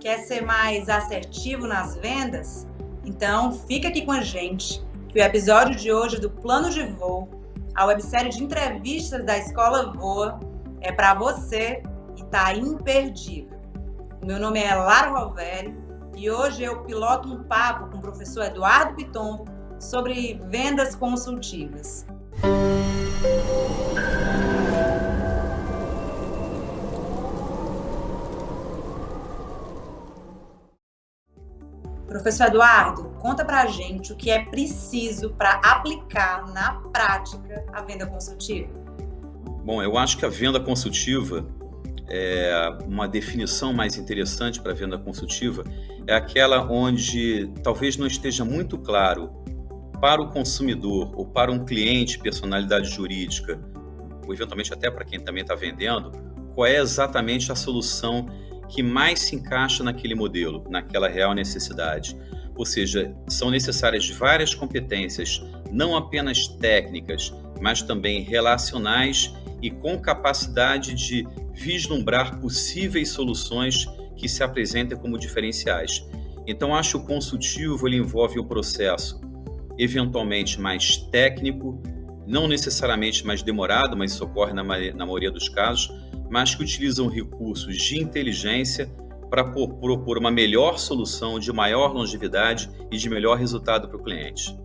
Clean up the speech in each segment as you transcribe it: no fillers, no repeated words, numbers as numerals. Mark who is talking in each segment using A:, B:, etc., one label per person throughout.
A: Quer ser mais assertivo nas vendas? Então fica aqui com a gente, que o episódio de hoje do Plano de Voo, a websérie de entrevistas da Escola Voa, é para você e tá imperdível. O meu nome é Lara Roveri e hoje eu piloto um papo com o professor Eduardo Pitombo sobre vendas consultivas. Professor Eduardo, conta pra gente o que é preciso para aplicar na prática a venda consultiva.
B: Bom, eu acho que a venda consultiva, uma definição mais interessante para a venda consultiva, é aquela onde talvez não esteja muito claro para o consumidor ou para um cliente, personalidade jurídica, ou eventualmente até para quem também está vendendo, qual é exatamente a solução que mais se encaixa naquele modelo, naquela real necessidade. Ou seja, são necessárias várias competências, não apenas técnicas, mas também relacionais e com capacidade de vislumbrar possíveis soluções que se apresentem como diferenciais. Então, acho que o consultivo ele envolve um processo eventualmente mais técnico, não necessariamente mais demorado, mas isso ocorre na maioria dos casos, mas que utilizam recursos de inteligência para propor uma melhor solução, de maior longevidade e de melhor resultado para o cliente.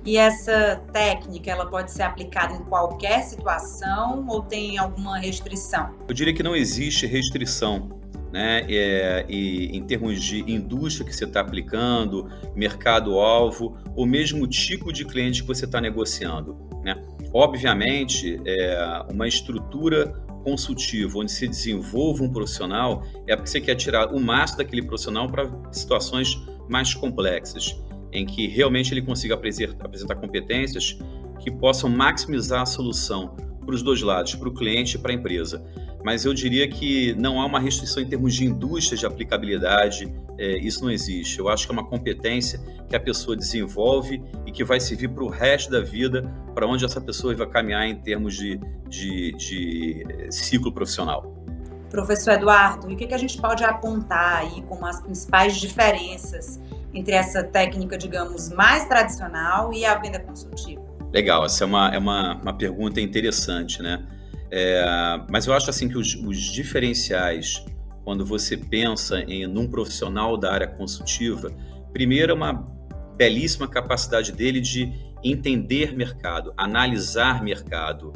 A: E essa técnica, ela pode ser aplicada em qualquer situação ou tem alguma restrição?
B: Eu diria que não existe restrição, né? E em termos de indústria que você está aplicando, mercado-alvo, ou mesmo o tipo de cliente que você está negociando, né? Obviamente, uma estrutura consultivo, onde se desenvolve um profissional, é porque você quer tirar o máximo daquele profissional para situações mais complexas, em que realmente ele consiga apresentar competências que possam maximizar a solução para os dois lados, para o cliente e para a empresa. Mas eu diria que não há uma restrição em termos de indústria de aplicabilidade, isso não existe. Eu acho que é uma competência que a pessoa desenvolve e que vai servir para o resto da vida, para onde essa pessoa vai caminhar em termos de ciclo profissional.
A: Professor Eduardo, e o que a gente pode apontar aí como as principais diferenças entre essa técnica, digamos, mais tradicional e a venda consultiva?
B: Legal, essa é uma pergunta interessante, né? Mas eu acho assim que os diferenciais, quando você pensa num profissional da área consultiva, primeiro é uma belíssima capacidade dele de entender mercado, analisar mercado,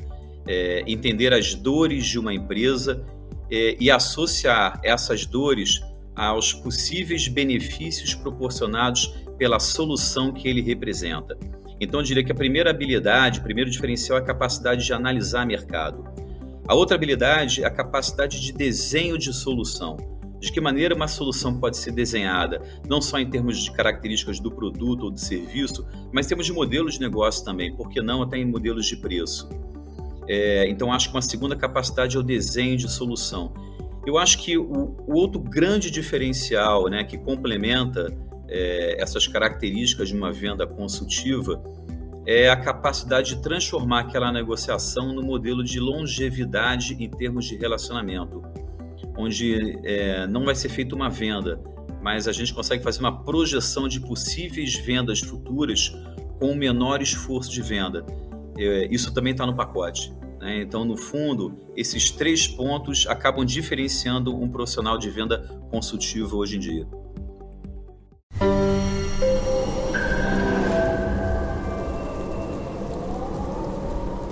B: entender as dores de uma empresa e associar essas dores aos possíveis benefícios proporcionados pela solução que ele representa. Então, eu diria que a primeira habilidade, o primeiro diferencial é a capacidade de analisar mercado. A outra habilidade é a capacidade de desenho de solução. De que maneira uma solução pode ser desenhada, não só em termos de características do produto ou do serviço, mas em termos de modelos de negócio também, por que não até em modelos de preço. Então, acho que uma segunda capacidade é o desenho de solução. Eu acho que o outro grande diferencial, né, que complementa essas características de uma venda consultiva é a capacidade de transformar aquela negociação no modelo de longevidade em termos de relacionamento, onde não vai ser feita uma venda, mas a gente consegue fazer uma projeção de possíveis vendas futuras com o menor esforço de venda. Isso também está no pacote, né? Então, no fundo, esses 3 pontos acabam diferenciando um profissional de venda consultiva hoje em dia.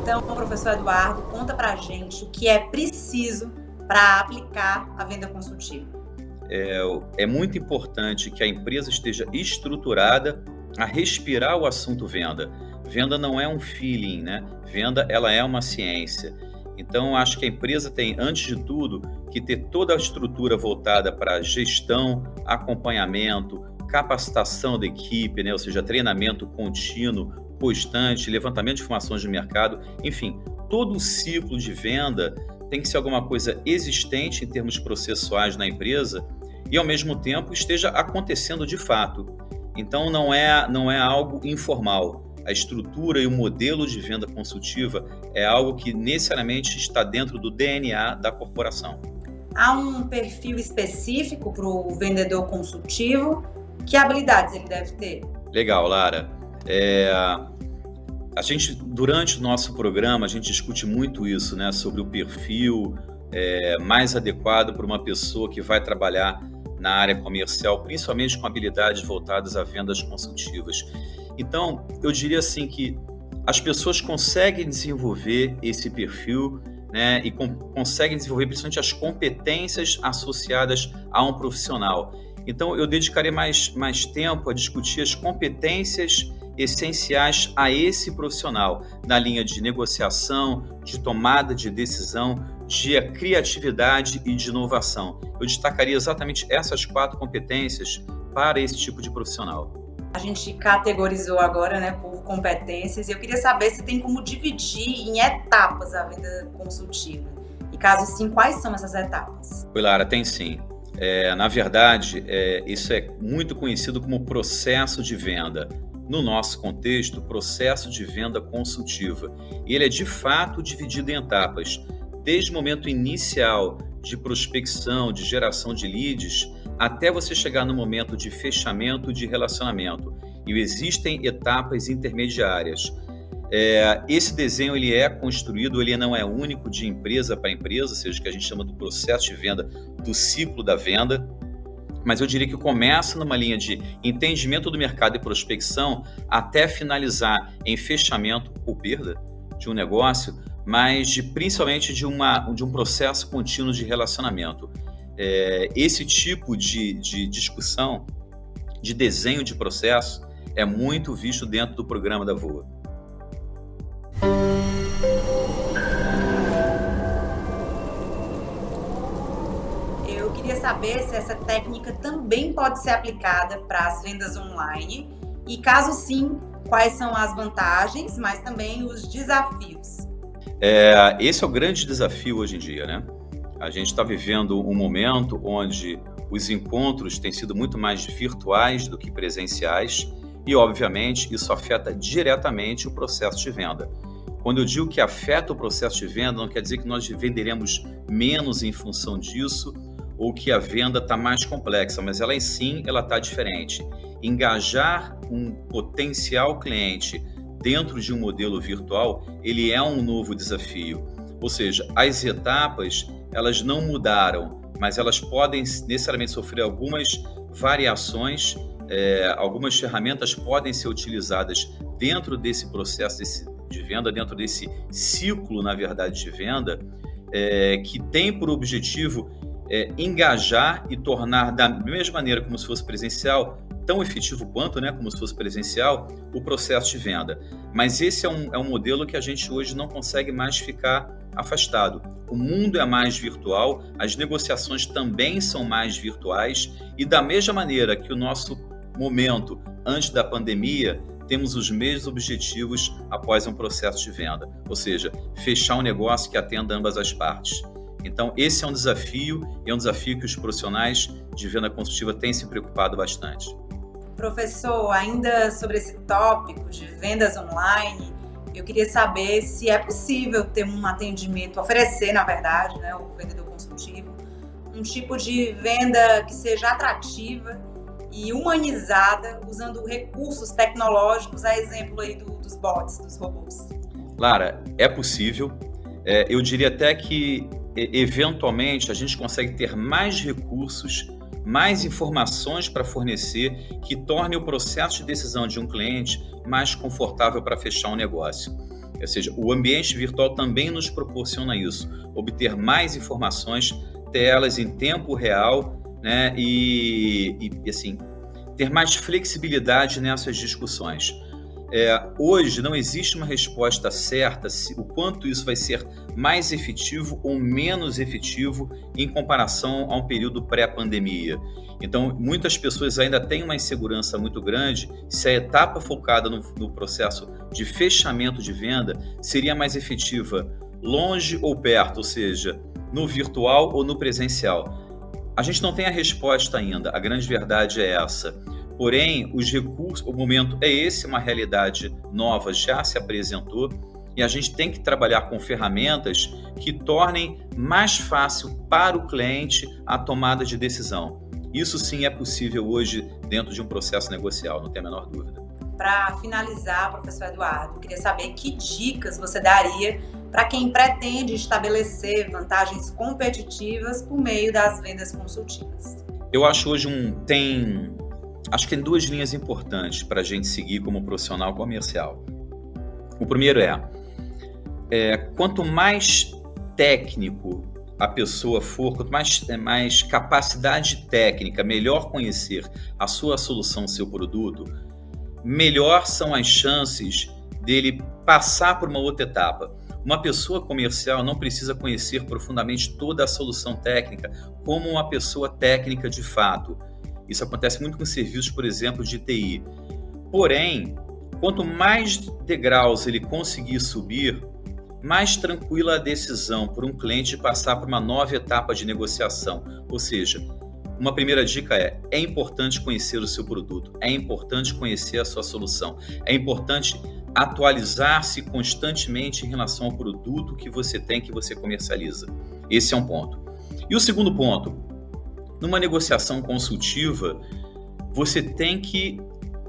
A: Então, professor Eduardo, conta pra gente o que é preciso para aplicar a venda consultiva.
B: É muito importante que a empresa esteja estruturada a respirar o assunto venda. Venda não é um feeling, né? Venda, ela é uma ciência. Então, acho que a empresa tem, antes de tudo, que ter toda a estrutura voltada para gestão, acompanhamento, capacitação da equipe, né? Ou seja, treinamento contínuo, constante, levantamento de informações de mercado, enfim, todo o ciclo de venda tem que ser alguma coisa existente em termos processuais na empresa e, ao mesmo tempo, esteja acontecendo de fato. Então, não é algo informal. A estrutura e o modelo de venda consultiva é algo que necessariamente está dentro do DNA da corporação.
A: há um perfil específico para o vendedor consultivo? Que habilidades ele deve ter?
B: Legal, Lara. A gente, durante o nosso programa, a gente discute muito isso, né? Sobre o perfil mais adequado para uma pessoa que vai trabalhar na área comercial, principalmente com habilidades voltadas a vendas consultivas. Então, eu diria assim que as pessoas conseguem desenvolver esse perfil, né, e conseguem desenvolver principalmente as competências associadas a um profissional. Então, eu dedicarei mais tempo a discutir as competências essenciais a esse profissional, na linha de negociação, de tomada de decisão, de criatividade e de inovação. Eu destacaria exatamente essas 4 competências para esse tipo de profissional.
A: A gente categorizou agora, né, por competências, e eu queria saber se tem como dividir em etapas a venda consultiva. E caso sim, quais são essas etapas?
B: Oi, Lara, tem sim. Na verdade, isso é muito conhecido como processo de venda. No nosso contexto, processo de venda consultiva. Ele é de fato dividido em etapas, desde o momento inicial de prospecção, de geração de leads, até você chegar no momento de fechamento de relacionamento. E existem etapas intermediárias. Esse desenho ele é construído, ele não é único de empresa para empresa, ou seja, que a gente chama do processo de venda, do ciclo da venda. Mas eu diria que começa numa linha de entendimento do mercado e prospecção até finalizar em fechamento ou perda de um negócio, mas principalmente de um processo contínuo de relacionamento. Esse tipo de discussão, de desenho de processo, é muito visto dentro do programa da VOA.
A: Eu queria saber se essa técnica também pode ser aplicada para as vendas online e, caso sim, quais são as vantagens, mas também os desafios.
B: Esse é o grande desafio hoje em dia, né? A gente está vivendo um momento onde os encontros têm sido muito mais virtuais do que presenciais e, obviamente, isso afeta diretamente o processo de venda. Quando eu digo que afeta o processo de venda, não quer dizer que nós venderemos menos em função disso ou que a venda está mais complexa, mas ela em si está diferente. Engajar um potencial cliente dentro de um modelo virtual, ele é um novo desafio. Ou seja, as etapas, elas não mudaram, mas elas podem necessariamente sofrer algumas variações, algumas ferramentas podem ser utilizadas dentro desse processo de venda, dentro desse ciclo, na verdade, de venda, que tem por objetivo engajar e tornar da mesma maneira como se fosse presencial, tão efetivo quanto, né, como se fosse presencial, o processo de venda. Mas esse é um modelo que a gente hoje não consegue mais ficar afastado. O mundo é mais virtual, as negociações também são mais virtuais e da mesma maneira que o nosso momento antes da pandemia, temos os mesmos objetivos após um processo de venda, ou seja, fechar um negócio que atenda ambas as partes. Então, esse é um desafio e é um desafio que os profissionais de venda consultiva têm se preocupado bastante.
A: Professor, ainda sobre esse tópico de vendas online, eu queria saber se é possível ter um atendimento, oferecer, na verdade, né, o vendedor consultivo, um tipo de venda que seja atrativa e humanizada, usando recursos tecnológicos, a exemplo aí dos bots, dos robôs.
B: Lara, é possível. Eu diria até que, eventualmente, a gente consegue ter mais recursos, mais informações para fornecer que torne o processo de decisão de um cliente mais confortável para fechar um negócio. Ou seja, o ambiente virtual também nos proporciona isso, obter mais informações, ter elas em tempo real, né, e assim, ter mais flexibilidade nessas discussões. Hoje não existe uma resposta certa o quanto isso vai ser mais efetivo ou menos efetivo em comparação a um período pré-pandemia. Então, muitas pessoas ainda têm uma insegurança muito grande se a etapa focada no processo de fechamento de venda seria mais efetiva longe ou perto, ou seja, no virtual ou no presencial. A gente não tem a resposta ainda, a grande verdade é essa. Porém, os recursos, o momento é esse, uma realidade nova já se apresentou e a gente tem que trabalhar com ferramentas que tornem mais fácil para o cliente a tomada de decisão. Isso sim é possível hoje dentro de um processo negocial, não tem a menor dúvida.
A: Para finalizar, professor Eduardo, eu queria saber que dicas você daria para quem pretende estabelecer vantagens competitivas por meio das vendas consultivas.
B: Eu acho hoje acho que tem duas linhas importantes para a gente seguir como profissional comercial. O primeiro quanto mais técnico a pessoa for, quanto mais capacidade técnica, melhor conhecer a sua solução, seu produto, melhor são as chances dele passar por uma outra etapa. Uma pessoa comercial não precisa conhecer profundamente toda a solução técnica como uma pessoa técnica de fato. Isso acontece muito com serviços, por exemplo, de TI. Porém, quanto mais degraus ele conseguir subir, mais tranquila a decisão por um cliente passar por uma nova etapa de negociação. Ou seja, uma primeira dica é importante conhecer o seu produto, é importante conhecer a sua solução, é importante atualizar-se constantemente em relação ao produto que você tem, que você comercializa. Esse é um ponto. E o segundo ponto, numa negociação consultiva, você tem que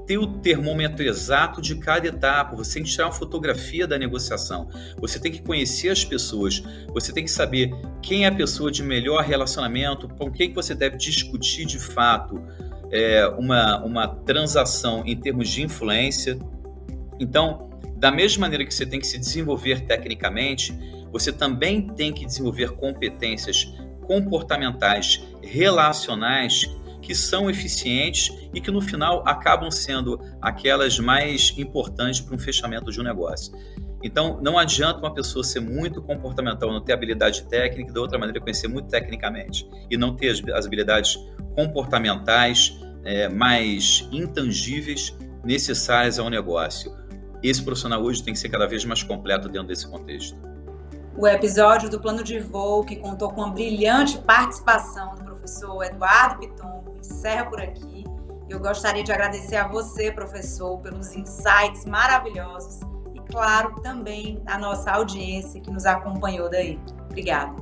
B: ter o termômetro exato de cada etapa, você tem que tirar uma fotografia da negociação, você tem que conhecer as pessoas, você tem que saber quem é a pessoa de melhor relacionamento, com quem você deve discutir de fato uma transação em termos de influência. Então, da mesma maneira que você tem que se desenvolver tecnicamente, você também tem que desenvolver competências comportamentais, relacionais, que são eficientes e que no final acabam sendo aquelas mais importantes para um fechamento de um negócio. Então, não adianta uma pessoa ser muito comportamental, não ter habilidade técnica, e da outra maneira conhecer muito tecnicamente e não ter as habilidades comportamentais mais intangíveis necessárias ao negócio. Esse profissional hoje tem que ser cada vez mais completo dentro desse contexto.
A: O episódio do Plano de Voo, que contou com a brilhante participação do professor Eduardo Piton, encerra por aqui. Eu gostaria de agradecer a você, professor, pelos insights maravilhosos e, claro, também a nossa audiência que nos acompanhou daí. Obrigada.